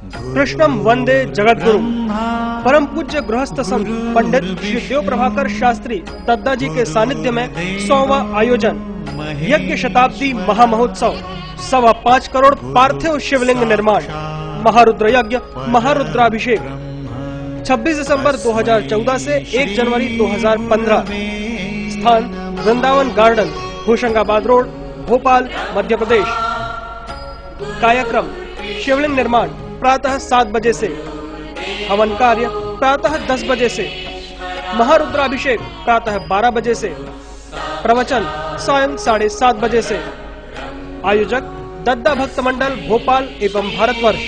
कृष्णम वंदे जगद्गुरु। परम पूज्य गृहस्थ संत पंडित श्री देव प्रभाकर शास्त्री दद्दा जी के सानिध्य में 100वां आयोजन यज्ञ शताब्दी महामहोत्सव 5.25 करोड़ पार्थिव शिवलिंग निर्माण महारुद्र यज्ञ महारुद्राभिषेक 26 दिसंबर 2014 से 1 जनवरी 2015। स्थान वृंदावन गार्डन, होशंगाबाद रोड, भोपाल, मध्य प्रदेश। कार्यक्रम शिवलिंग निर्माण प्रातः 7 बजे से, हवन कार्य प्रातः 10 बजे से, महारुद्राभिषेक प्रातः 12 बजे से, प्रवचन सायं 7:30 बजे से। आयोजक दद्दा भक्त मंडल भोपाल एवं भारतवर्ष।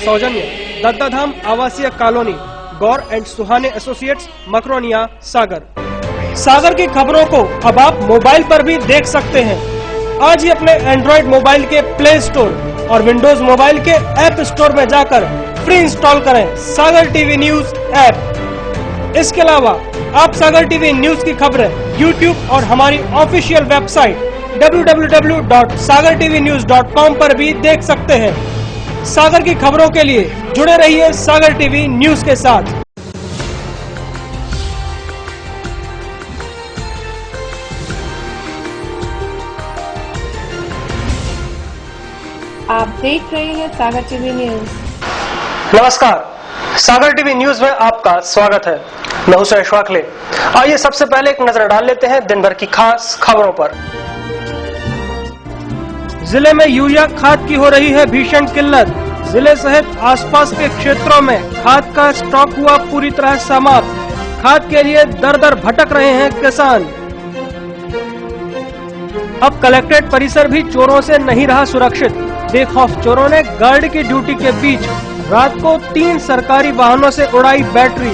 सौजन्य दद्दा धाम आवासीय colony, Gaur and Suhane associates, Makronia, Sagar. Sagar की खबरों को अब आप मोबाइल पर भी देख सकते हैं। आज ही अपने एंड्रॉइड मोबाइल के प्ले स्टोर और विंडोज मोबाइल के ऐप स्टोर में जाकर फ्री इंस्टॉल करें सागर टीवी न्यूज ऐप। इसके अलावा आप सागर टीवी न्यूज की खबरें YouTube और हमारी ऑफिशियल वेबसाइट www.sagartvnews.com पर भी देख सकते हैं। सागर की खबरों के लिए जुड़े रहिए सागर टीवी न्यूज के साथ। आप देख रहे हैं सागर टीवी न्यूज। नमस्कार, सागर टीवी न्यूज में आपका स्वागत है। मैं हूं सुरेश वाकले। आइए सबसे पहले एक नजर डाल लेते हैं दिन भर की खास खबरों पर। जिले में यूरिया खाद की हो रही है भीषण किल्लत। जिले सहित आसपास के क्षेत्रों में खाद का स्टॉक हुआ पूरी तरह समाप्त। खाद के लिए दर दर भटक रहे हैं किसान। अब कलेक्ट्रेट परिसर भी चोरों से नहीं रहा सुरक्षित। बेखौफ चोरों ने गार्ड की ड्यूटी के बीच रात को 3 सरकारी वाहनों से उड़ाई बैटरी।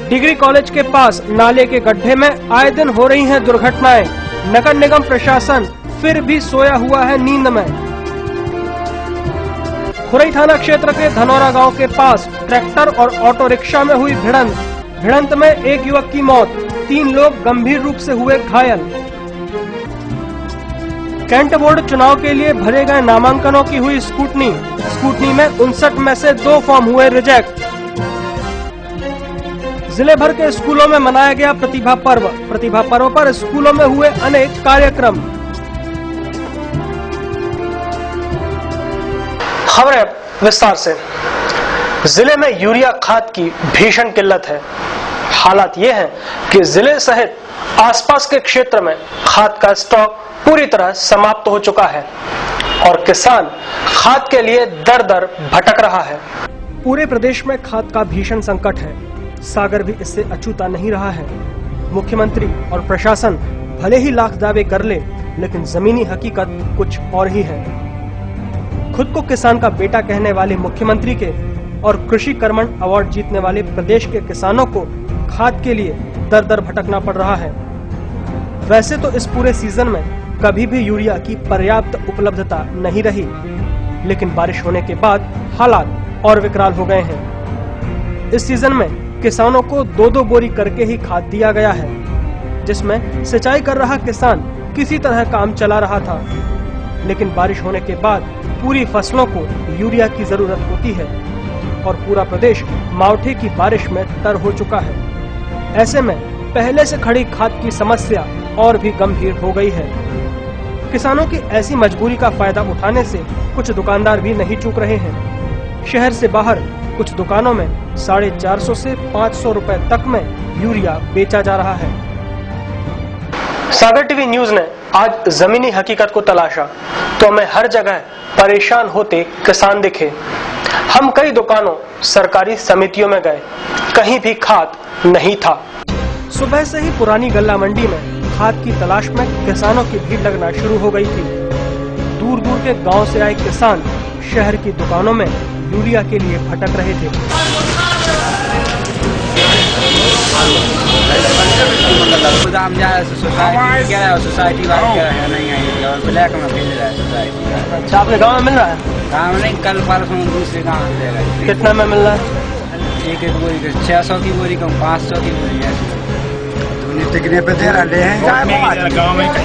डिग्री कॉलेज के पास नाले के गड्ढे में आए दिन हो रही हैं दुर्घटनाएं। नगर निगम प्रशासन फिर भी सोया हुआ है नींद में। खुरई थाना क्षेत्र के धनौरा गांव के पास ट्रैक्टर और ऑटो रिक्शा में हुई भिड़ंत में एक युवक की मौत, 3 लोग गंभीर रूप से हुए घायल। कैंट बोर्ड चुनाव के लिए भरे गए नामांकनों की हुई स्कूटनी में 59 में से 2 फॉर्म हुए रिजेक्ट। जिले भर के स्कूलों में मनाया गया प्रतिभा पर्व पर स्कूलों में हुए अनेक कार्यक्रम। खबरें विस्तार से। जिले में यूरिया खाद की भीषण किल्लत है। हालात ये हैं कि जिले सहित आसपास के क्षेत्र में खाद का स्टॉक पूरी तरह समाप्त हो चुका है और किसान खाद के लिए दर दर भटक रहा है। पूरे प्रदेश में खाद का भीषण संकट है। सागर भी इससे अछूता नहीं रहा है। मुख्यमंत्री और प्रशासन भले ही लाख दावे कर ले, लेकिन जमीनी हकीकत कुछ और ही है। खुद को किसान का बेटा कहने वाले मुख्यमंत्री के और कृषि कर्मण अवार्ड जीतने वाले प्रदेश के किसानों को खाद के लिए दर दर भटकना पड़ रहा है। वैसे तो इस पूरे सीजन में कभी भी यूरिया की पर्याप्त उपलब्धता नहीं रही, लेकिन बारिश होने के बाद हालात और विकराल हो गए हैं। इस सीजन में किसानों को 2-2 बोरी करके ही खाद दिया गया है, जिसमें सिंचाई कर रहा किसान किसी तरह काम चला रहा था। लेकिन बारिश होने के बाद पूरी फसलों को यूरिया की जरूरत होती है और पूरा प्रदेश मावठे की बारिश में तर हो चुका है। ऐसे में पहले से खड़ी खाद की समस्या और भी गंभीर हो गई है। किसानों की ऐसी मजबूरी का फायदा उठाने से कुछ दुकानदार भी नहीं चूक रहे हैं। शहर से बाहर कुछ दुकानों में 450 से 500 रुपए तक में यूरिया बेचा जा रहा है। सागर टीवी न्यूज ने आज जमीनी हकीकत को तलाशा तो हमें हर जगह परेशान होते किसान दिखे। हम कई दुकानों, सरकारी समितियों में गए, कहीं भी खाद नहीं था। सुबह से ही पुरानी गल्ला मंडी में खाद की तलाश में किसानों की भीड़ लगना शुरू हो गई थी। दूर दूर के गांव से आए किसान शहर की दुकानों में यूरिया के लिए भटक रहे थे। गोदाम सोसाइटी ब्लैक में मिल रहा है। अच्छा, आपने गाँव में मिल रहा है? गाँव में नहीं, कल परसों दूसरे गाँव में मिलेगा। कितना में मिल रहा है? एक बोरी का 600 की बोरी का 500 की बोरी है। टिकरी पे दे रहे हैं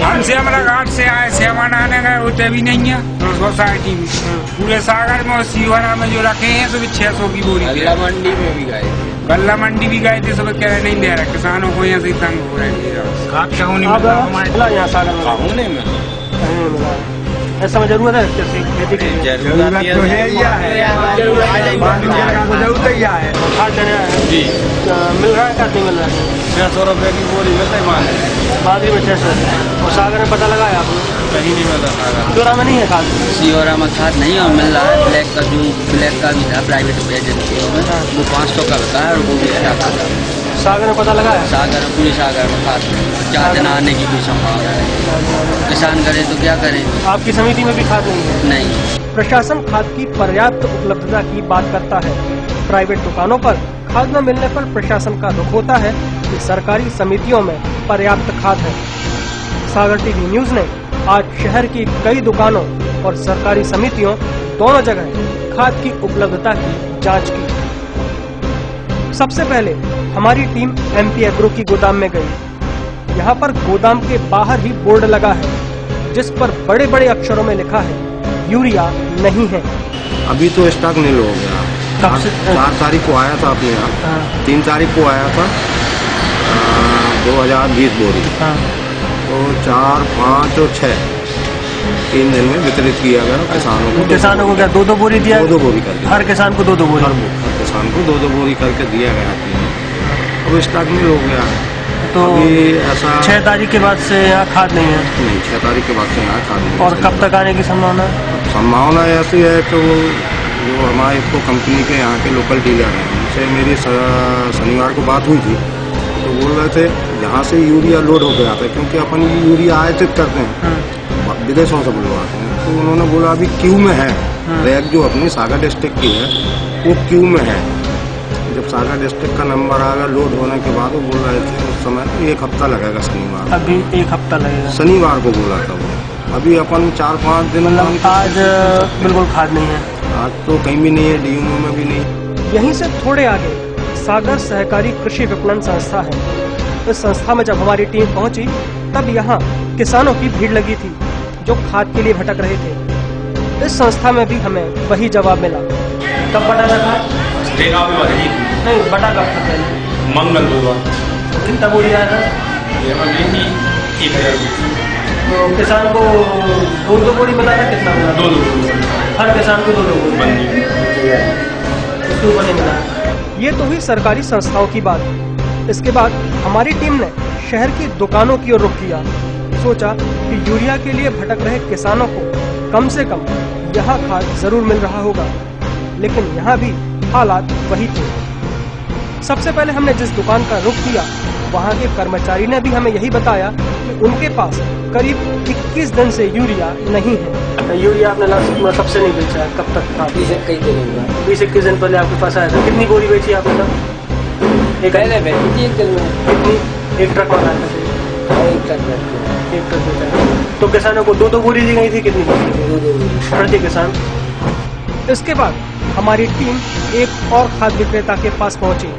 हमसे हमारा घाट से आए सेवन आने गए होते भी नहीं है तो सोसाइटी में पूरे सागर में और सीवरा में जो रखे हैं सब 600 की बोरी गल्ला मंडी में भी गए गल्ला मंडी भी गए थे सब कह रहे नहीं दे रहा किसानों को यहाँ से तंग हो रहे हैं घाट का होने यहाँ सागर होने में ऐसा में जरूरत है खेती की जरूरत तो है खाद देने आए हैं। जी मिल रहा है खाद नहीं मिल रहा है 600 रुपए की बोरी मिलता है मान बादरी में 600 और सागर में पता लगाया आपने कहीं नहीं मिलता सागर जोरा में नहीं है खाद सीओरा में खाद नहीं और मिल रहा है ब्लैक का जो ब्लैक का भी था प्राइवेट एजेंसी में वो 500 का होता है और वो भी अच्छा खाता है सागर में पता लगाया सागर पूरे सागर में खाद 4 दिन आने की भी संभावना है किसान करे तो क्या करें आपकी समिति में भी खाद नहीं है नहीं प्रशासन खाद की पर्याप्त उपलब्धता की बात करता है प्राइवेट दुकानों पर खाद न मिलने पर प्रशासन का रुख होता है कि सरकारी समितियों में पर्याप्त खाद है सागर टीवी न्यूज ने आज शहर की कई दुकानों और सरकारी समितियों दोनों जगह खाद की उपलब्धता की जांच की सबसे पहले हमारी टीम MP एग्रो की गोदाम में गई। यहाँ पर गोदाम के बाहर ही बोर्ड लगा है जिस पर बड़े बड़े अक्षरों में लिखा है यूरिया नहीं है। अभी तो स्टॉक नील हो गया। कब से? 4 तारीख को आया था अपने यहाँ, 3 तारीख को आया था 2020 बोरी, तो 4, 5 और 6 3 दिन में वितरित किया गया किसानों को। किसानों को क्या 2-2 बोरी दिया? 2-2 बोरी करके हर किसान को 2-2 बोरी? हर किसान को 2-2 बोरी करके दिया गया। अब स्टॉक नील हो गया तो अभी ऐसा 6 तारीख के बाद से यहाँ खाद नहीं है? नहीं, 6 तारीख के बाद से यहाँ खाद नहीं। और कब तक आने की संभावना? संभावना ऐसी है कि वो जो हमारे को कंपनी के यहाँ के लोकल डीलर हैं उनसे मेरी शनिवार को बात हुई थी तो बोल रहे थे यहाँ से यूरिया लोड हो गया था क्योंकि अपन यूरिया आयातित करते हैं विदेशों से बुलवाते हैं। तो उन्होंने बोला अभी क्यू में है, रैक जो अपनी सागर डिस्ट्रिक्ट की है वो क्यू में है। जब सागर डिस्ट्रिक्ट का नंबर आएगा लोड होने के बाद वो बोल रहे थे उस समय 1 हफ्ता लगेगा शनिवार। अभी 1 हफ्ता लगेगा? शनिवार को बोला था वो। अभी अपन 4-5 दिन मतलब आज बिल्कुल खाद नहीं है? आज तो कहीं भी नहीं है, DMO में भी नहीं। यहीं से थोड़े आगे सागर सहकारी कृषि विपणन संस्था है। इस संस्था में जब हमारी टीम पहुंची तब यहाँ किसानों की भीड़ लगी थी जो खाद के लिए भटक रहे थे। इस संस्था में भी हमें वही जवाब मिला। कब बटा था खाद? नहीं, बटा कब था पहले? मंगल बुधवार। कितना बोरी आया था? तो किसान को 2-2 बोरी बता था कितना मिला? 2-2 हर किसान को 2-2 बोरी उसके ऊपर नहीं मिला। ये तो हुई सरकारी संस्थाओं की बात। इसके बाद हमारी टीम ने शहर की दुकानों की ओर रुख किया। सोचा कि यूरिया के लिए भटक रहे किसानों को कम से कम यहाँ खाद जरूर मिल रहा होगा, लेकिन यहाँ भी हालात वही थे। सबसे पहले हमने जिस दुकान का रुख किया वहाँ के कर्मचारी ने भी हमें यही बताया कि उनके पास करीब 21 दिन से यूरिया नहीं है। यूरिया आपने लास्ट सबसे नहीं बेचा? कब तक था? 20-21 दिन पहले आपके पास आया था। कितनी बोरी बेची आपने तब? एक ट्रक में आया था? एक ट्रक बेचा। तो किसानों को 2-2 बोरी दी गई थी? कितनी प्रति किसान? इसके बाद हमारी टीम एक और खाद विक्रेता के पास पहुंची।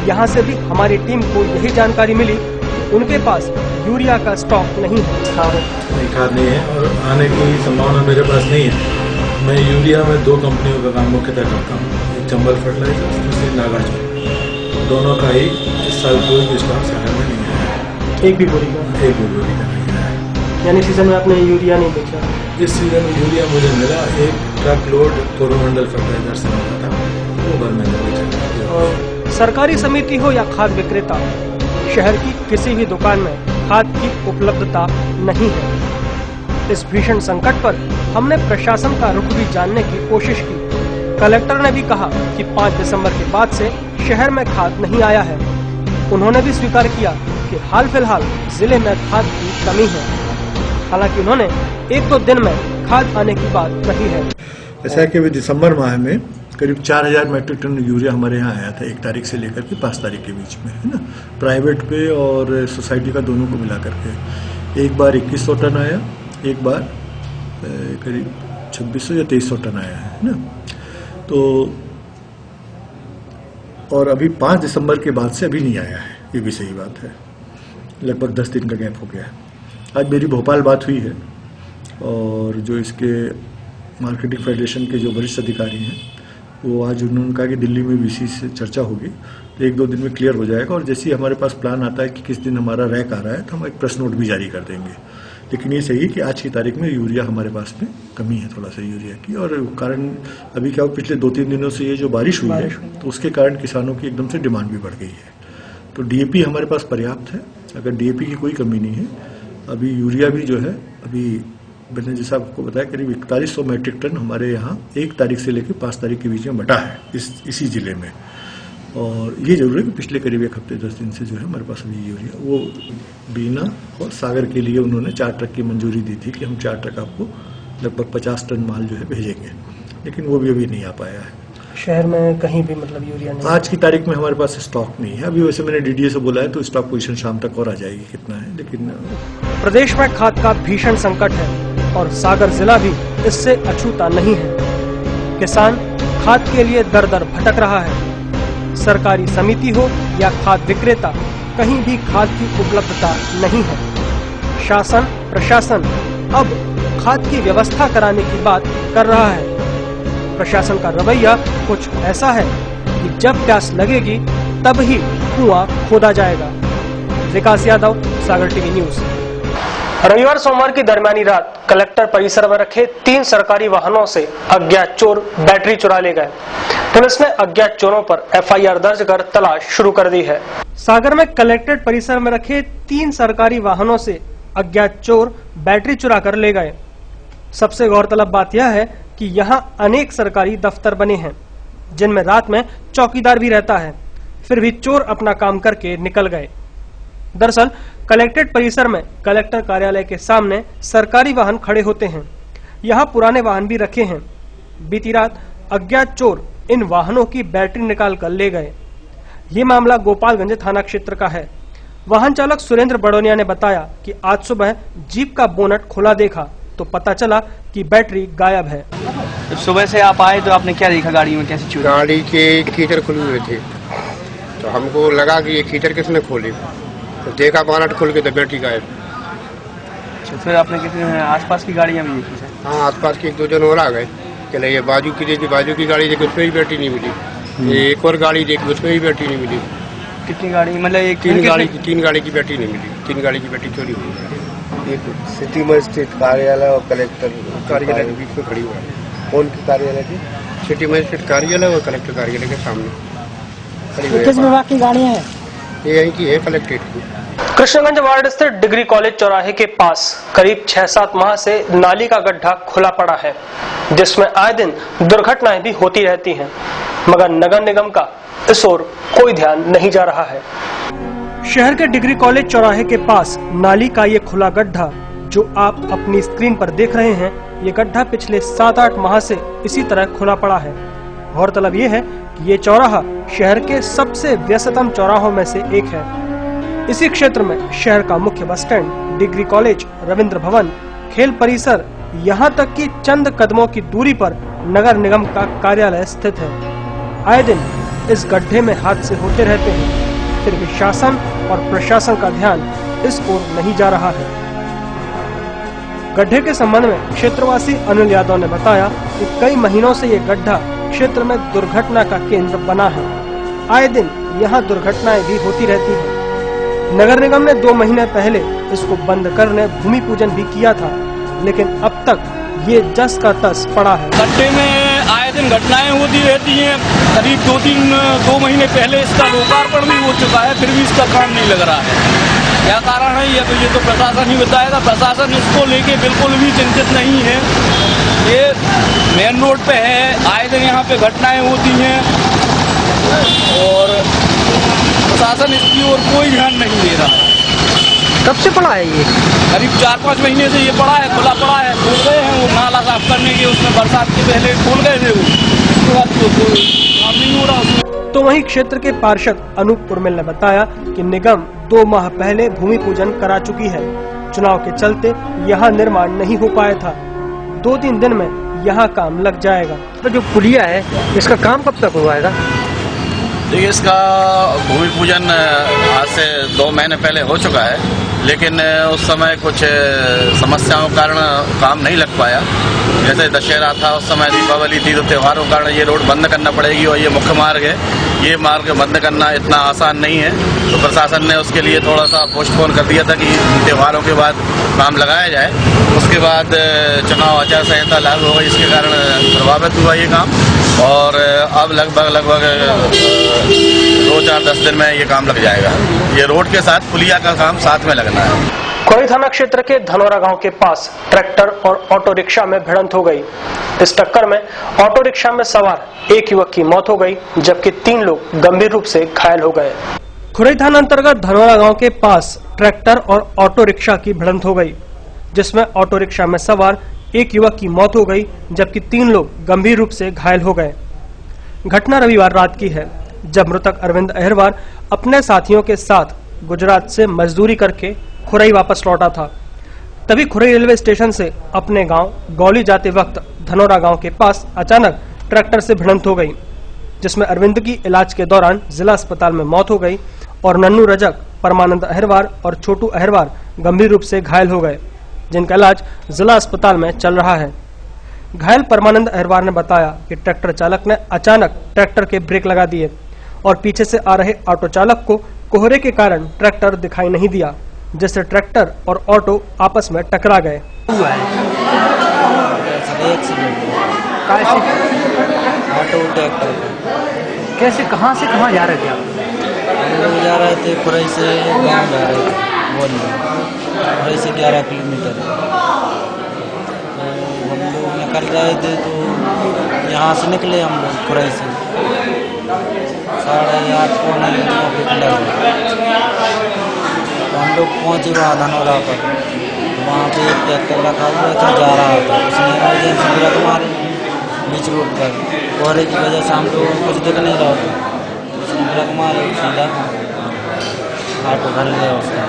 यहाँ से भी हमारी टीम को यही जानकारी मिली कि उनके पास यूरिया का स्टॉक नहीं है। खाद नहीं है और आने की संभावना मेरे पास नहीं है। मैं यूरिया में 2 कंपनियों का काम मुख्यतः करता हूँ, एक चंबल फर्टिलाइजर, दूसरी नागार्जुन। दोनों का ही इस साल कोई भी स्टॉक शहर में नहीं है। एक भी बोरी का? एक भी बोरी का नहीं है। यानी सीजन में आपने यूरिया नहीं बेचा? इस सीजन में यूरिया मुझे मिला, एक ट्रक लोड कोरोमंडल फर्टिलाइजर से मिला था, वो भर मैंने बेचा। और सरकारी समिति हो या खाद विक्रेता, शहर की किसी भी दुकान में खाद की उपलब्धता नहीं है। इस भीषण संकट पर हमने प्रशासन का रुख भी जानने की कोशिश की। कलेक्टर ने भी कहा कि 5 दिसंबर के बाद से शहर में खाद नहीं आया है। उन्होंने भी स्वीकार किया कि हाल फिलहाल जिले में खाद की कमी है। हालांकि उन्होंने 1-2 दिन में खाद आने की बात कही है। ऐसा है कि दिसंबर माह में करीब 4000 मैट्रिक टन यूरिया हमारे यहाँ आया था 1 तारीख से लेकर के 5 तारीख के बीच में, है ना, प्राइवेट पे और सोसाइटी का दोनों को मिला करके। एक बार 2100 टन आया, एक बार करीब 2600 या 2300 टन आया है ना। तो और अभी 5 दिसंबर के बाद से अभी नहीं आया है, ये भी सही बात है। लगभग 10 दिन का गैप हो गया है। आज मेरी भोपाल बात हुई है और जो इसके मार्केटिंग फेडरेशन के जो वरिष्ठ अधिकारी हैं वो आज उन्होंने कहा कि दिल्ली में वीसी से चर्चा होगी, तो 1-2 दिन में क्लियर हो जाएगा और जैसे ही हमारे पास प्लान आता है कि किस दिन हमारा रैक आ रहा है तो हम एक प्रेस नोट भी जारी कर देंगे। लेकिन ये सही है कि आज की तारीख में यूरिया हमारे पास में कमी है थोड़ा सा यूरिया की, और कारण अभी क्या पिछले 2-3 दिनों से ये जो बारिश हुई है तो उसके कारण किसानों की एकदम से डिमांड भी बढ़ गई है। तो डीएपी हमारे पास पर्याप्त है, अगर डीएपी की कोई कमी नहीं है। अभी यूरिया भी जो है, अभी मैंने जैसा आपको बताया करीब 4100 मैट्रिक टन हमारे यहाँ 1 तारीख से लेकर 5 तारीख के बीच में बटा है इसी जिले में। और ये जरूर है कि पिछले करीब 1 हफ्ते 10 दिन से जो है हमारे पास अभी यूरिया, वो बीना और सागर के लिए उन्होंने 4 ट्रक की मंजूरी दी थी कि हम 4 ट्रक आपको लगभग 50 टन माल जो है भेजेंगे, लेकिन वो भी अभी नहीं आ पाया है। शहर में कहीं भी मतलब यूरिया नहीं? आज की तारीख में हमारे पास स्टॉक नहीं है। अभी वैसे मैंने डीडीए से बोला है तो स्टॉक पोजीशन शाम तक और आ जाएगी कितना है, लेकिन प्रदेश में खाद का भीषण संकट है और सागर जिला भी इससे अछूता नहीं है। किसान खाद के लिए दर दर भटक रहा है। सरकारी समिति हो या खाद विक्रेता, कहीं भी खाद की उपलब्धता नहीं है। शासन प्रशासन अब खाद की व्यवस्था कराने की बात कर रहा है। प्रशासन का रवैया कुछ ऐसा है कि जब प्यास लगेगी तब ही कुआं खोदा जाएगा। विकास यादव, सागर टीवी न्यूज। रविवार सोमवार की दरमियानी रात कलेक्टर परिसर में रखे 3 सरकारी वाहनों से अज्ञात चोर बैटरी चुरा ले गए। पुलिस ने अज्ञात चोरों पर एफआईआर दर्ज कर तलाश शुरू कर दी है। सागर में कलेक्ट्रेट परिसर में रखे 3 सरकारी वाहनों से अज्ञात चोर बैटरी चुरा कर ले गए। सबसे गौरतलब बात यह है कि यहाँ अनेक सरकारी दफ्तर बने हैं जिनमें रात में चौकीदार भी रहता है, फिर भी चोर अपना काम करके निकल गए। दरअसल कलेक्ट्रेट परिसर में कलेक्टर कार्यालय के सामने सरकारी वाहन खड़े होते हैं। यहाँ पुराने वाहन भी रखे हैं। बीती रात अज्ञात चोर इन वाहनों की बैटरी निकाल कर ले गए। ये मामला गोपालगंज थाना क्षेत्र का है। वाहन चालक सुरेंद्र बड़ोनिया ने बताया कि आज सुबह जीप का बोनट खुला देखा तो पता चला कि बैटरी गायब है। जब सुबह से आप आए तो आपने क्या देखा गाड़ी में, कैसे चोरी? गाड़ी के कीचड़ खुले हुए थे तो हमको लगा कि ये कीचड़ किसने खोले, तो देखा बोनट खोल के तो बैटरी गायब। तो फिर आपने किसी आसपास की गाड़ियाँ भी देखी सर? हाँ, आसपास के 1-2 जन और आ गए कि ये बाजू की देखी, बाजू की गाड़ी देखी, उसमें भी बैटरी नहीं मिली। एक और गाड़ी देखी, उसमें भी बैटरी नहीं मिली। कितनी गाड़ी, मतलब एक 3 गाड़ी की बैटरी नहीं मिली। 3 गाड़ी की बैटरी चोरी हुई। एक सिटी मजिस्ट्रेट कार्यालय और कलेक्टर कार्यालय के बीच में खड़ी हुआ है। कौन की कार्यालय की? सिटी मजिस्ट्रेट कार्यालय और कलेक्टर कार्यालय के सामने। किस विभाग की गाड़ियाँ हैं? ये यहीं की है, कलेक्ट्रेट की। कृष्णगंज वार्ड स्थित डिग्री कॉलेज चौराहे के पास करीब 6-7 माह से नाली का गड्ढा खुला पड़ा है, जिसमें आए दिन दुर्घटनाएं भी होती रहती हैं, मगर नगर निगम का इस ओर कोई ध्यान नहीं जा रहा है। शहर के डिग्री कॉलेज चौराहे के पास नाली का ये खुला गड्ढा जो आप अपनी स्क्रीन पर देख रहे हैं, ये गड्ढा पिछले 7-8 माह से इसी तरह खुला पड़ा है। गौरतलब ये है कि ये चौराहा शहर के सबसे व्यस्ततम चौराहों में से एक है। इसी क्षेत्र में शहर का मुख्य bus stand, degree college, Ravindra Bhavan, खेल परिसर, यहाँ तक कि चंद कदमों की दूरी पर नगर निगम का कार्यालय स्थित है। आए दिन इस गड्ढे में हादसे होते रहते हैं, फिर भी शासन और प्रशासन का ध्यान इस ओर नहीं जा रहा है। गड्ढे के संबंध में क्षेत्रवासी अनिल यादव ने बताया कि कई महीनों से ये गड्ढा क्षेत्र में दुर्घटना का केंद्र बना है। आए दिन यहाँ दुर्घटनाएं भी होती रहती हैं। नगर निगम ने 2 महीने पहले इसको बंद करने भूमि पूजन भी किया था, लेकिन अब तक ये जस का तस पड़ा है। गड्ढे में आए दिन घटनाएं होती रहती हैं। करीब 2 महीने पहले इसका लोकार्पण भी हो चुका है, फिर भी इसका काम नहीं लग रहा है। क्या कारण है ये तो प्रशासन ही बताएगा। प्रशासन इसको लेके बिल्कुल भी चिंतित नहीं है। ये मेन रोड पे है, आए दिन यहाँ पे घटनाएं होती हैं और प्रशासन इसकी ओर कोई ध्यान नहीं दे रहा है। कब से पड़ा है ये? करीब 4-5 महीने से ये पड़ा है, खुला पड़ा है। खोल गए हैं वो नाला साफ करने के, उसमें बरसात के पहले खोल गए थे वो, उसके बाद तो काम नहीं हो रहा। तो वहीं क्षेत्र के पार्षद अनूप उर्मिल ने बताया कि निगम 2 माह पहले भूमि पूजन करा चुकी है। चुनाव के चलते यहाँ निर्माण नहीं हो पाया था। 2-3 दिन में यहाँ काम लग जाएगा। तो जो पुलिया है इसका काम कब तक हो जाएगा? देखिए, इसका भूमि पूजन आज से 2 महीने पहले हो चुका है, लेकिन उस समय कुछ समस्याओं के कारण काम नहीं लग पाया। जैसे दशहरा था, उस समय दीपावली थी, तो त्योहारों के कारण ये रोड बंद करना पड़ेगी और ये मुख्य मार्ग है, ये मार्ग बंद करना इतना आसान नहीं है। तो प्रशासन ने उसके लिए थोड़ा सा पोस्टपोन कर दिया था कि त्योहारों के बाद काम लगाया जाए। उसके बाद चुनाव आचार संहिता लागू हो गई, इसके कारण प्रभावित हुआ ये काम, और अब लगभग 2-4-10 दिन में ये काम लग जाएगा। ये रोड के साथ पुलिया का काम साथ में लगना है। खुरई थाना क्षेत्र के धनौरा गांव के पास ट्रैक्टर और ऑटो रिक्शा में भिड़ंत हो गई। इस टक्कर में ऑटो रिक्शा में सवार एक युवक की मौत हो गई, जबकि 3 लोग गंभीर रूप से घायल हो गए। खुरई थाना अंतर्गत धनौरा गांव के पास ट्रैक्टर और ऑटो रिक्शा की भिड़ंत हो गई, जिसमें ऑटो रिक्शा में सवार एक युवक की मौत हो गई, जबकि 3 लोग गंभीर रूप से घायल हो गए। घटना रविवार रात की है, जब मृतक अरविंद अहिरवार अपने साथियों के साथ गुजरात से मजदूरी करके खुरई वापस लौटा था। तभी खुरई रेलवे स्टेशन से अपने गांव गौली जाते वक्त धनौरा गांव के पास अचानक ट्रैक्टर से भिड़ंत हो गई, जिसमें अरविंद की इलाज के दौरान जिला अस्पताल में मौत हो गई और नन्नू रजक, परमानंद अहिरवार और छोटू अहिरवार गंभीर रूप से घायल हो गए, जिनका इलाज जिला अस्पताल में चल रहा है। घायल परमानंद अहिरवार ने बताया कि ट्रैक्टर चालक ने अचानक ट्रैक्टर के ब्रेक लगा दिए और पीछे से आ रहे ऑटो चालक को कोहरे के कारण ट्रैक्टर दिखाई नहीं दिया, जिससे ट्रैक्टर और ऑटो आपस में टकरा गए। ऑटो ट्रैक्टर कैसे कहाँ से कहाँ जा रहे थे आप? हम लोग जा रहे थे खुरई से गाँव जा रहे थे, खुरई से 11 किलोमीटर। हम लोग निकल गए थे, तो यहाँ से निकले हम लोग खुरई से 8:30 पौने 9 पे लगे। तो हम लोग पहुँचे वहाँ धनौरा पर, वहाँ पे एक ट्रैक्टर रखा हुआ था, जा रहा था, उसने इमरजेंसी ब्रेक मारी बीच रोड पर। कोहरे की वजह से हम लोगों को कुछ दिख नहीं रहा था, उसने ब्रेक मारे, सीधा ऑटो भर गया उसका।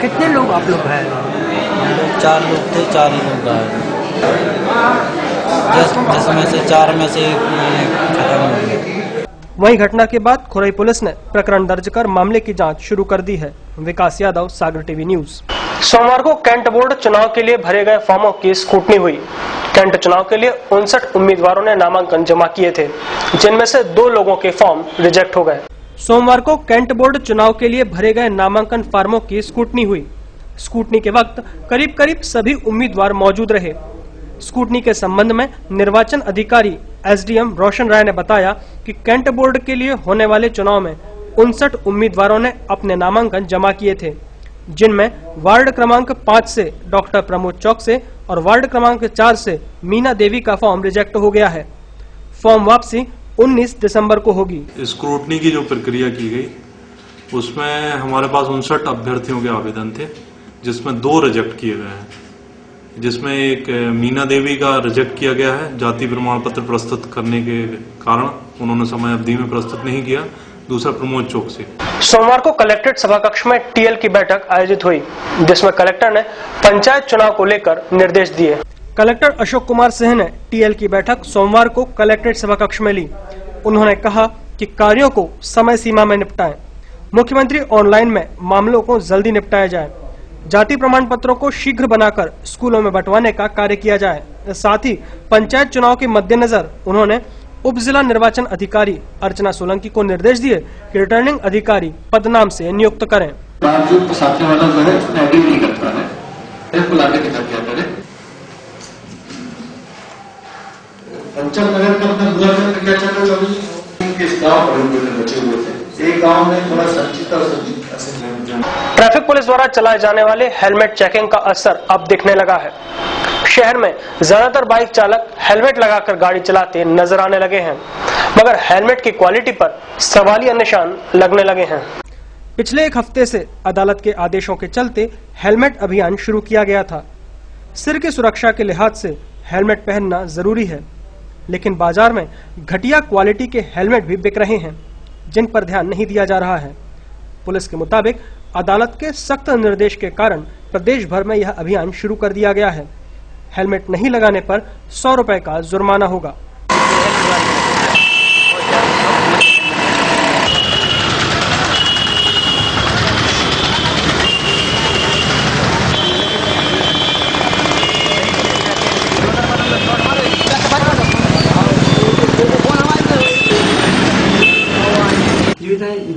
कितने लोग आप लोग हैं? हम लोग 4 लोग थे, 4 ही लोग घायल, जिसमें से 4 में से खत्म हो गया। वहीं घटना के बाद खुरई पुलिस ने प्रकरण दर्ज कर मामले की जांच शुरू कर दी है। विकास यादव, सागर टीवी न्यूज। सोमवार को कैंट बोर्ड चुनाव के लिए भरे गए फॉर्मों की स्क्रूटनी हुई। कैंट चुनाव के लिए 59 उम्मीदवारों ने नामांकन जमा किए थे, जिनमें से 2 लोगों के फॉर्म रिजेक्ट हो गए। सोमवार को कैंट बोर्ड चुनाव के लिए भरे गए नामांकन फॉर्मों की स्क्रूटनी हुई। स्क्रूटनी के वक्त करीब करीब सभी उम्मीदवार मौजूद रहे। स्क्रूटनी के संबंध में निर्वाचन अधिकारी एसडीएम रोशन राय ने बताया कि कैंट बोर्ड के लिए होने वाले चुनाव में 59 उम्मीदवारों ने अपने नामांकन जमा किए थे, जिनमें वार्ड क्रमांक 5 से डॉक्टर प्रमोद चौक से और वार्ड क्रमांक 4 से मीना देवी का फॉर्म रिजेक्ट हो गया है। फॉर्म वापसी 19 दिसंबर को होगी। स्क्रूटनी की जो प्रक्रिया की गई, उसमें हमारे पास 59 अभ्यर्थियों के आवेदन थे, जिसमें 2 रिजेक्ट किए गए हैं, जिसमें एक मीना देवी का रिजेक्ट किया गया है। जाति प्रमाण पत्र प्रस्तुत करने के कारण उन्होंने समय अवधि में प्रस्तुत नहीं किया। दूसरा प्रमोद चौक से। सोमवार को कलेक्ट्रेट सभा कक्ष में टीएल की बैठक आयोजित हुई, जिसमें कलेक्टर ने पंचायत चुनाव को लेकर निर्देश दिए। कलेक्टर अशोक कुमार सिंह ने टीएल की बैठक सोमवार को कलेक्ट्रेट सभा कक्ष में ली। उन्होंने कहा कि कार्यों को समय सीमा में निपटाएं। मुख्यमंत्री ऑनलाइन में मामलों को जल्दी निपटाया जाए। जाति प्रमाण पत्रों को शीघ्र बनाकर स्कूलों में बंटवाने का कार्य किया जाए। साथ ही पंचायत चुनाव के मद्देनजर उन्होंने उप जिला निर्वाचन अधिकारी अर्चना सोलंकी को निर्देश दिए कि रिटर्निंग अधिकारी पदनाम से नियुक्त करें। जो सामने वाला जो है उसने एडिट नहीं करता है, बिल्कुल आगे की तरफ क्या करें। पंचम नगर का अपना बुरा नगर क्या चल रहा है, किस गाँव पर बचे हुए थे, एक गाँव में थोड़ा संचित और संचित। ट्रैफिक पुलिस द्वारा चलाए जाने वाले हेलमेट चेकिंग का असर अब दिखने लगा है। शहर में ज्यादातर बाइक चालक हेलमेट लगाकर गाड़ी चलाते नजर आने लगे हैं, मगर हेलमेट की क्वालिटी पर सवालिया निशान लगने लगे हैं। पिछले 1 हफ्ते से अदालत के आदेशों के चलते हेलमेट अभियान शुरू किया गया था। सिर की सुरक्षा के लिहाज से हेलमेट पहनना जरूरी है, लेकिन बाजार में घटिया क्वालिटी के हेलमेट भी बिक रहे हैं, जिन पर ध्यान नहीं दिया जा रहा है। पुलिस के मुताबिक अदालत के सख्त निर्देश के कारण प्रदेश भर में यह अभियान शुरू कर दिया गया है। हेलमेट नहीं लगाने पर 100 रुपए का जुर्माना होगा।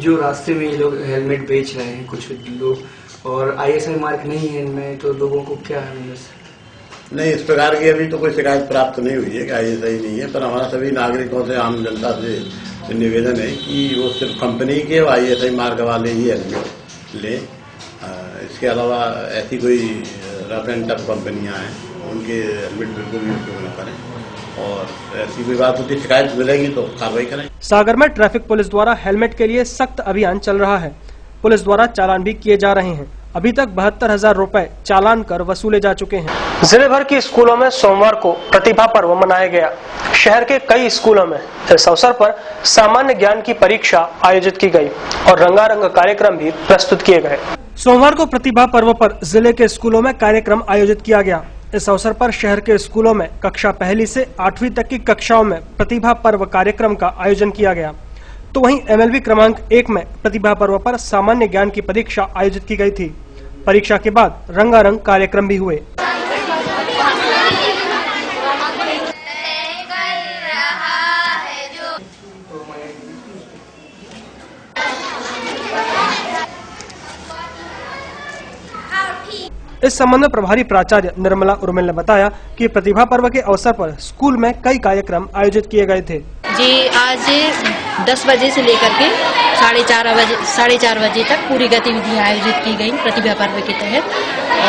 जो रास्ते में ये लोग हेलमेट बेच रहे हैं कुछ लोग और ISI मार्क नहीं है इनमें, तो लोगों को क्या है? नहीं, इस प्रकार की अभी तो कोई शिकायत प्राप्त नहीं हुई है कि ISI नहीं है, पर हमारा सभी नागरिकों से, आम जनता से निवेदन है कि वो सिर्फ कंपनी के और ISI मार्क वाले ही हेलमेट लें। इसके अलावा ऐसी कोई रफ एंड टफ कंपनियां हैं उनके हेलमेट बिल्कुल भी उपयोग न करें, और ऐसी कोई बात होती शिकायत मिलेगी तो कार्रवाई करें। सागर में ट्रैफिक पुलिस द्वारा हेलमेट के लिए सख्त अभियान चल रहा है। पुलिस द्वारा चालान भी किए जा रहे हैं। अभी तक 72,000 रुपए चालान कर वसूले जा चुके हैं। जिले भर के स्कूलों में सोमवार को प्रतिभा पर्व मनाया गया। शहर के कई स्कूलों में इस अवसर पर सामान्य ज्ञान की परीक्षा आयोजित की गई और रंगारंग कार्यक्रम भी प्रस्तुत किए गए। सोमवार को प्रतिभा पर्व पर जिले के स्कूलों में कार्यक्रम आयोजित किया गया। इस अवसर पर शहर के स्कूलों में कक्षा 1 से 8वीं तक की कक्षाओं में प्रतिभा पर्व कार्यक्रम का आयोजन किया गया। तो वहीं MLV क्रमांक 1 में प्रतिभा पर्व पर सामान्य ज्ञान की परीक्षा आयोजित की गई थी। परीक्षा के बाद रंगारंग कार्यक्रम भी हुए। इस संबंध में प्रभारी प्राचार्य निर्मला उर्मिल ने बताया कि प्रतिभा पर्व के अवसर पर स्कूल में कई कार्यक्रम आयोजित किए गए थे। जी, आज 10 बजे से लेकर के 4:30 बजे तक पूरी गतिविधियां आयोजित की गई प्रतिभा पर्व के तहत,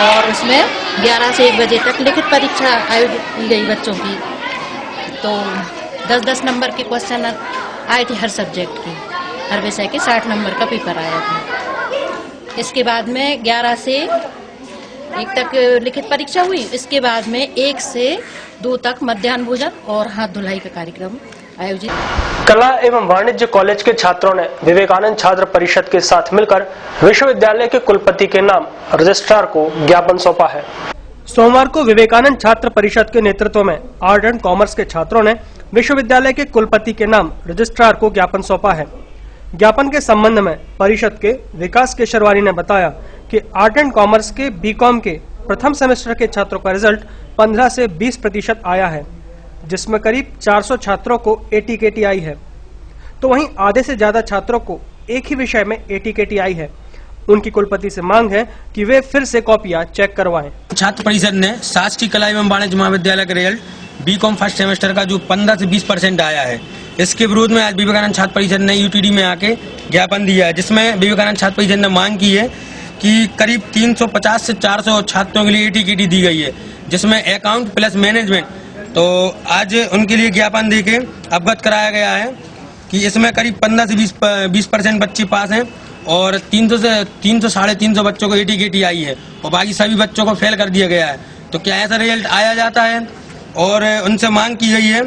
और उसमें 11 से 1 बजे तक लिखित परीक्षा आयोजित की गई बच्चों की। तो 10-10 नंबर के क्वेश्चन आए थे हर सब्जेक्ट के, हर विषय के 60 नंबर का पेपर आया था। इसके बाद में 11 से 1 तक लिखित परीक्षा हुई। इसके बाद में 1 से 2 तक मध्याह्न भोजन और हाथ धुलाई का कार्यक्रम आयोजित। कला एवं वाणिज्य कॉलेज के छात्रों ने विवेकानंद छात्र परिषद के साथ मिलकर विश्वविद्यालय के कुलपति के नाम रजिस्ट्रार को ज्ञापन सौंपा है। सोमवार को विवेकानंद छात्र परिषद के नेतृत्व में आर्ट एंड कॉमर्स के छात्रों ने विश्वविद्यालय के कुलपति के नाम रजिस्ट्रार को ज्ञापन सौंपा है। ज्ञापन के संबंध में परिषद के विकास केशरवानी ने बताया कि आर्ट एंड कॉमर्स के BCom के प्रथम सेमेस्टर के छात्रों का रिजल्ट 15 से 20% आया है, जिसमें करीब 400 छात्रों को ATKT आई है। तो वहीं आधे से ज्यादा छात्रों को एक ही विषय में ATKT आई है। उनकी कुलपति से मांग है कि वे फिर से कॉपियां चेक करवाएं। छात्र परिषद ने शासकीय कला एवं वाणिज्य महाविद्यालय का रिजल्ट BCom फर्स्ट सेमेस्टर का जो 15 से 20% आया है, इसके विरोध में आज विवेकानंद छात्र परिषद ने UTD में आके ज्ञापन दिया है, जिसमें विवेकानंद छात्र परिषद ने मांग की है कि करीब 350 से 400 छात्रों के लिए ATKT दी गई है, जिसमें अकाउंट प्लस मैनेजमेंट। तो आज उनके लिए ज्ञापन देके अवगत कराया गया है कि इसमें करीब 15 से 20% बच्चे पास हैं और 300 से 300-350 बच्चों को ATKT आई है और बाकी सभी बच्चों को फेल कर दिया गया है। तो क्या ऐसा रिजल्ट आया जाता है? और उनसे मांग की गई है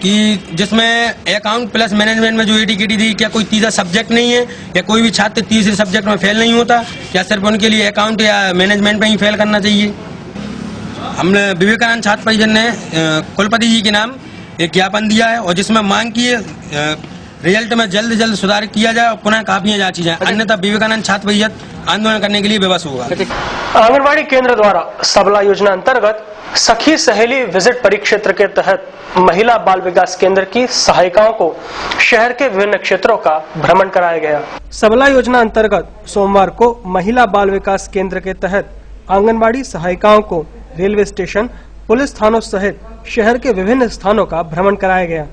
कि जिसमें अकाउंट प्लस मैनेजमेंट में जो ATKT दी, क्या कोई तीसरा सब्जेक्ट नहीं है या कोई भी छात्र तीसरे सब्जेक्ट में फेल नहीं होता? क्या सिर्फ उनके लिए अकाउंट या मैनेजमेंट में ही फेल करना चाहिए? हमने विवेकानंद छात्र परिषद ने कुलपति जी के नाम एक ज्ञापन दिया है और जिसमें मांग की है रिजल्ट में जल्द से जल्द सुधार किया जाए और पुनः कापियां जांची जाए, अन्यथा विवेकानंद छात्र परिषद आंदोलन करने के लिए विवश होगा। आंगनबाड़ी केंद्र द्वारा सबला योजना अंतर्गत सखी सहेली विजिट परिक्षेत्र के तहत महिला बाल विकास केंद्र की सहायिकाओं को शहर के विभिन्न क्षेत्रों का भ्रमण कराया गया। सबला योजना अंतर्गत सोमवार को महिला बाल विकास केंद्र के तहत आंगनबाड़ी सहायिकाओं को रेलवे स्टेशन, पुलिस थानों सहित शहर के विभिन्न स्थानों का भ्रमण कराया गया।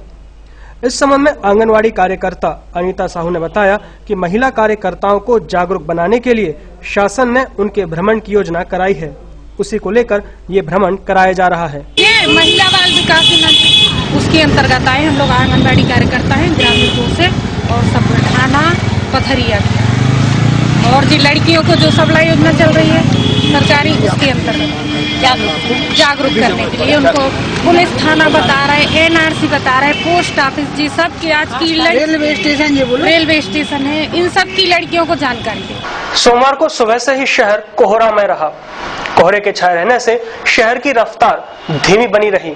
इस संबंध में आंगनवाड़ी कार्यकर्ता अनीता साहू ने बताया कि महिला कार्यकर्ताओं को जागरूक बनाने के लिए शासन ने उनके भ्रमण की योजना कराई है, उसी को लेकर ये भ्रमण कराया जा रहा है। ये महिला बाल विकास उसके अंतर्गत आए हम लोग आंगनबाड़ी कार्यकर्ता हैं ग्रामीण रूप से और सब थाना पथरिया और जो लड़कियों को जो सबला योजना चल रही है सरकारी, उसके अंतर्गत जागरूक करने के लिए उनको पुलिस थाना बता रहे, NRC बता रहे, पोस्ट ऑफिस जी सब की आज की रेलवे स्टेशन है, इन सब की लड़कियों को जानकारी दे। सोमवार को सुबह से ही शहर कोहरा में रहा। कोहरे के छाए रहने से शहर की रफ्तार धीमी बनी रही।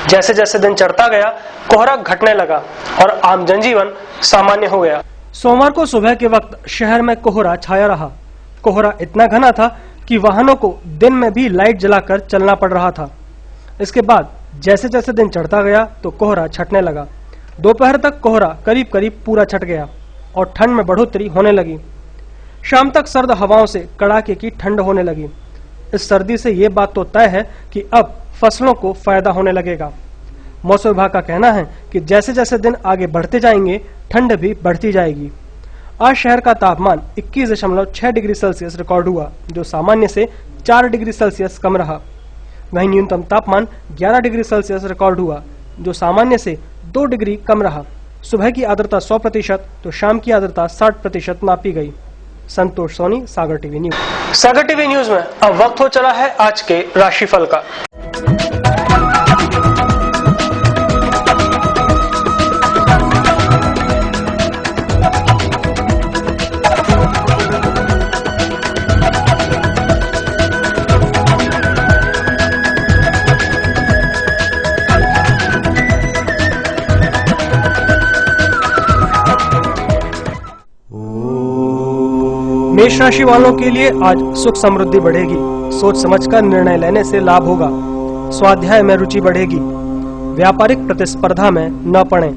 जैसे जैसे दिन चढ़ता गया कोहरा घटने लगा और आम जनजीवन सामान्य हो गया। सोमवार को सुबह के वक्त शहर में कोहरा छाया रहा। कोहरा इतना घना था कि वाहनों को दिन में भी लाइट जलाकर चलना पड़ रहा था। इसके बाद जैसे जैसे दिन चढ़ता गया तो कोहरा छटने लगा। दोपहर तक कोहरा करीब करीब पूरा छट गया और ठंड में बढ़ोतरी होने लगी। शाम तक सर्द हवाओं से कड़ाके की ठंड होने लगी। इस सर्दी से ये बात तो तय है कि अब फसलों को फायदा होने लगेगा। मौसम विभाग का कहना है कि जैसे जैसे दिन आगे बढ़ते जाएंगे ठंड भी बढ़ती जाएगी। आज शहर का तापमान 21.6 डिग्री सेल्सियस रिकॉर्ड हुआ, जो सामान्य से 4 डिग्री सेल्सियस कम रहा। वहीं न्यूनतम तापमान 11 डिग्री सेल्सियस रिकॉर्ड हुआ, जो सामान्य से 2 डिग्री कम रहा। सुबह की आर्द्रता 100% तो शाम की आर्द्रता 60% नापी गई। संतोष सोनी, सागर टीवी न्यूज। सागर टीवी न्यूज में अब वक्त हो चला है आज के राशिफल का। मेष राशि वालों के लिए आज सुख समृद्धि बढ़ेगी। सोच समझकर निर्णय लेने से लाभ होगा। स्वाध्याय में रुचि बढ़ेगी। व्यापारिक प्रतिस्पर्धा में न पड़ें।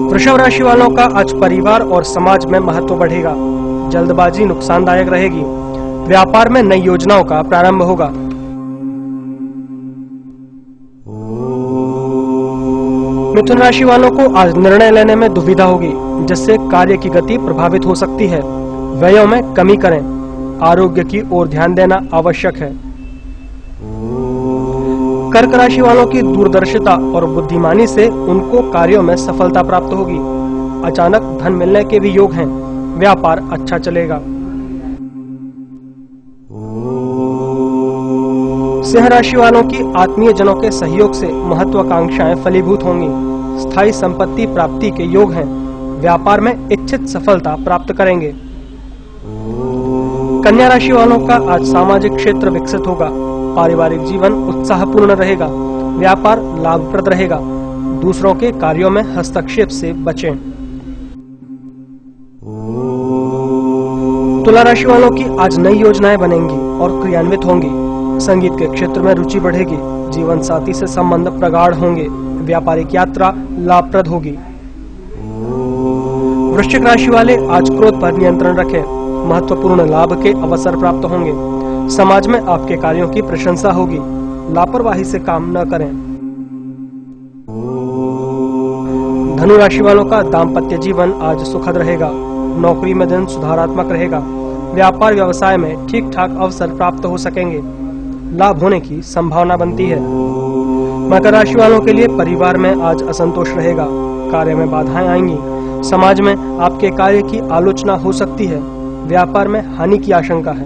वृषभ राशि वालों का आज परिवार और समाज में महत्व बढ़ेगा। जल्दबाजी नुकसानदायक रहेगी। व्यापार में नई योजनाओं का प्रारंभ होगा। मिथुन राशि वालों को आज निर्णय लेने में दुविधा होगी, जिससे कार्य की गति प्रभावित हो सकती है। व्ययों में कमी करें। आरोग्य की ओर ध्यान देना आवश्यक है। कर्क राशि वालों की दूरदर्शिता और बुद्धिमानी से उनको कार्यों में सफलता प्राप्त होगी। अचानक धन मिलने के भी योग हैं। व्यापार अच्छा चलेगा। सिंह राशि वालों की आत्मीय जनों के सहयोग से महत्वाकांक्षाएं फलीभूत होंगी। स्थायी संपत्ति प्राप्ति के योग हैं। व्यापार में इच्छित सफलता प्राप्त करेंगे। कन्या राशि वालों का आज सामाजिक क्षेत्र विकसित होगा। पारिवारिक जीवन उत्साहपूर्ण रहेगा। व्यापार लाभप्रद रहेगा। दूसरों के कार्यों में हस्तक्षेप से बचें। तुला राशि वालों की आज नई योजनाएं बनेंगी और क्रियान्वित होंगी। संगीत के क्षेत्र में रुचि बढ़ेगी। जीवन साथी से संबंध प्रगाढ़ होंगे। व्यापारिक यात्रा लाभप्रद होगी। वृश्चिक राशि वाले आज क्रोध पर नियंत्रण रखें। महत्वपूर्ण लाभ के अवसर प्राप्त होंगे। समाज में आपके कार्यों की प्रशंसा होगी। लापरवाही से काम न करें। धनु राशि वालों का दाम्पत्य जीवन आज सुखद रहेगा। नौकरी में दिन सुधारात्मक रहेगा। व्यापार व्यवसाय में ठीक ठाक अवसर प्राप्त हो सकेंगे। लाभ होने की संभावना बनती है। मकर राशि वालों के लिए परिवार में आज असंतोष रहेगा। कार्य में बाधाएं आएंगी। समाज में आपके कार्य की आलोचना हो सकती है। व्यापार में हानि की आशंका है।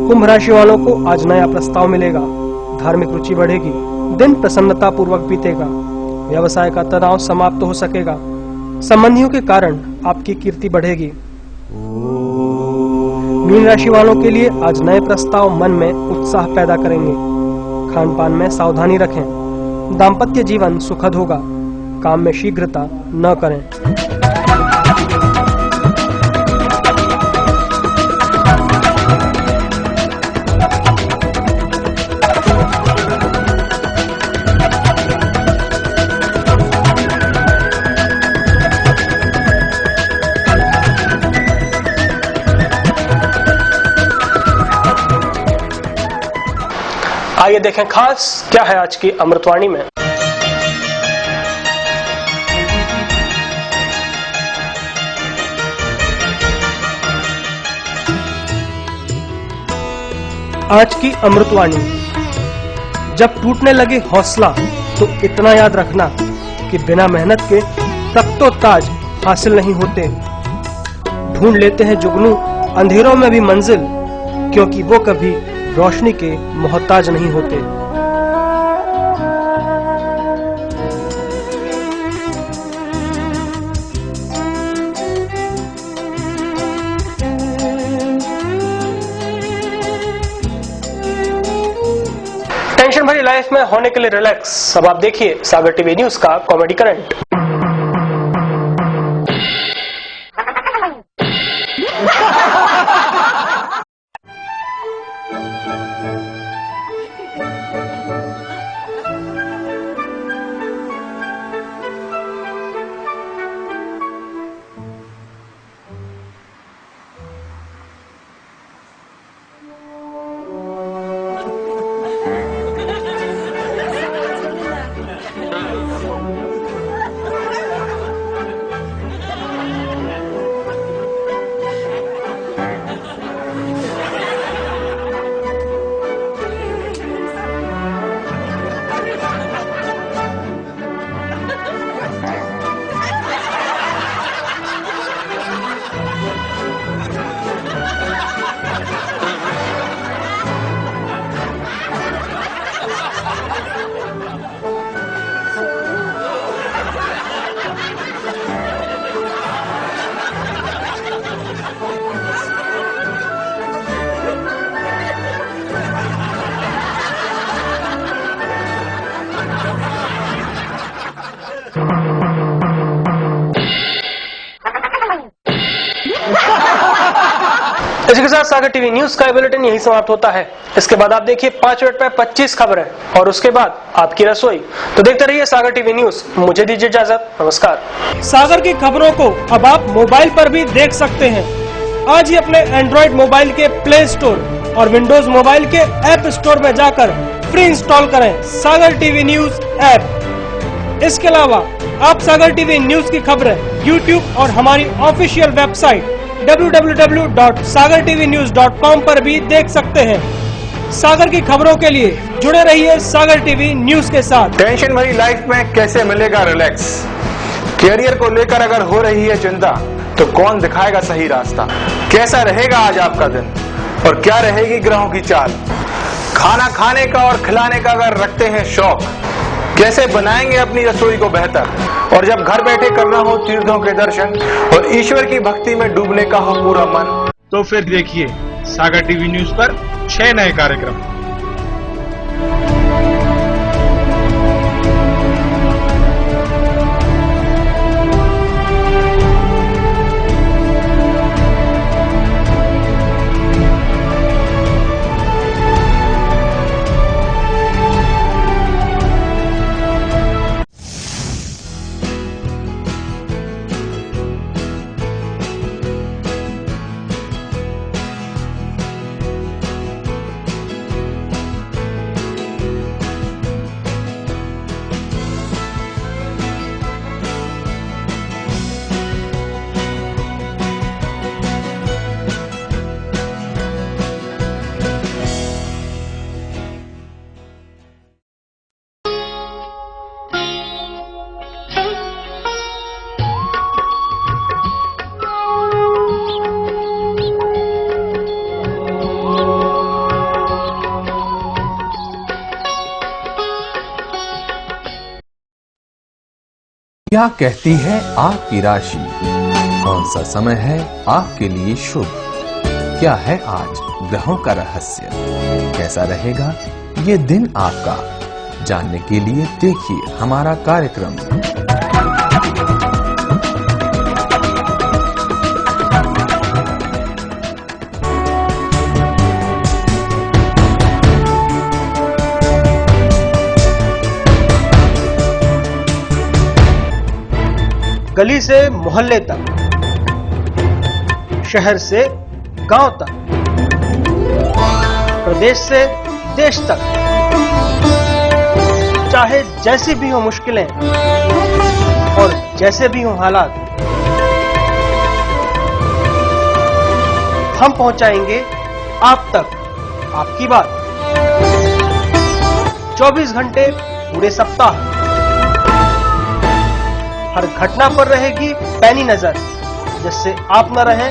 कुंभ राशि वालों को आज नया प्रस्ताव मिलेगा। धार्मिक रुचि बढ़ेगी। दिन प्रसन्नता पूर्वक बीतेगा। व्यवसाय का तनाव समाप्त हो सकेगा। संबंधियों के कारण आपकी कीर्ति बढ़ेगी। मीन राशि वालों के लिए आज नए प्रस्ताव मन में उत्साह पैदा करेंगे। खान पान में सावधानी रखें। दाम्पत्य जीवन सुखद होगा। काम में शीघ्रता न करें। आइए देखें खास क्या है आज की अमृतवाणी में। आज की अमृतवाणी। जब टूटने लगे हौसला तो इतना याद रखना कि बिना मेहनत के तब तो ताज हासिल नहीं होते। ढूंढ लेते हैं जुगनू अंधेरों में भी मंजिल, क्योंकि वो कभी रोशनी के मोहताज नहीं होते। टेंशन भरी लाइफ में होने के लिए रिलैक्स। अब आप देखिए सागर टीवी न्यूज का कॉमेडी करंट। इसी के साथ सागर टीवी न्यूज का बुलेटिन यही समाप्त होता है। इसके बाद आप देखिए 5 मिनट में 25 खबरें और उसके बाद आपकी रसोई। तो देखते रहिए सागर टीवी न्यूज। मुझे दीजिए इजाजत, नमस्कार। सागर की खबरों को अब आप मोबाइल पर भी देख सकते हैं। आज ही अपने एंड्रॉइड मोबाइल के प्ले स्टोर और विंडोज मोबाइल के ऐप स्टोर में जाकर फ्री इंस्टॉल करें सागर टीवी न्यूज ऐप। इसके अलावा आप सागर टीवी न्यूज की खबरें YouTube और हमारी ऑफिशियल वेबसाइट www.sagartvnews.com पर भी देख सकते हैं। सागर की खबरों के लिए जुड़े रहिए सागर टीवी न्यूज के साथ। टेंशन भरी लाइफ में कैसे मिलेगा रिलैक्स? कैरियर को लेकर अगर हो रही है चिंता तो कौन दिखाएगा सही रास्ता? कैसा रहेगा आज आपका दिन और क्या रहेगी ग्रहों की चाल? खाना खाने का और खिलाने का अगर रखते हैं शौक, कैसे बनाएंगे अपनी रसोई को बेहतर? और जब घर बैठे करना हो तीर्थों के दर्शन और ईश्वर की भक्ति में डूबने का हो पूरा मन, तो फिर देखिए सागर टीवी न्यूज पर 6 नए कार्यक्रम। क्या कहती है आपकी राशि? कौन सा समय है आपके लिए शुभ? क्या है आज ग्रहों का रहस्य? कैसा रहेगा ये दिन आपका? जानने के लिए देखिए हमारा कार्यक्रम। गली से मोहल्ले तक, शहर से गांव तक, प्रदेश से देश तक, चाहे जैसी भी हो मुश्किलें और जैसे भी हो हालात, हम पहुंचाएंगे आप तक आपकी बात। 24 घंटे पूरे सप्ताह, हर घटना पर रहेगी पैनी नजर, जिससे आप न रहें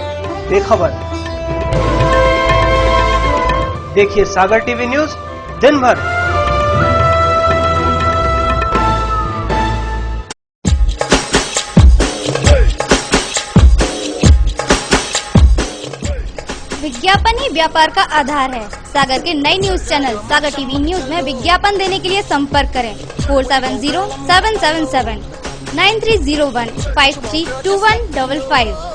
बेखबर। देखिए सागर टीवी न्यूज दिन भर। विज्ञापन ही व्यापार का आधार है। सागर के नए न्यूज चैनल सागर टीवी न्यूज में विज्ञापन देने के लिए संपर्क करें 470777 9301 532155।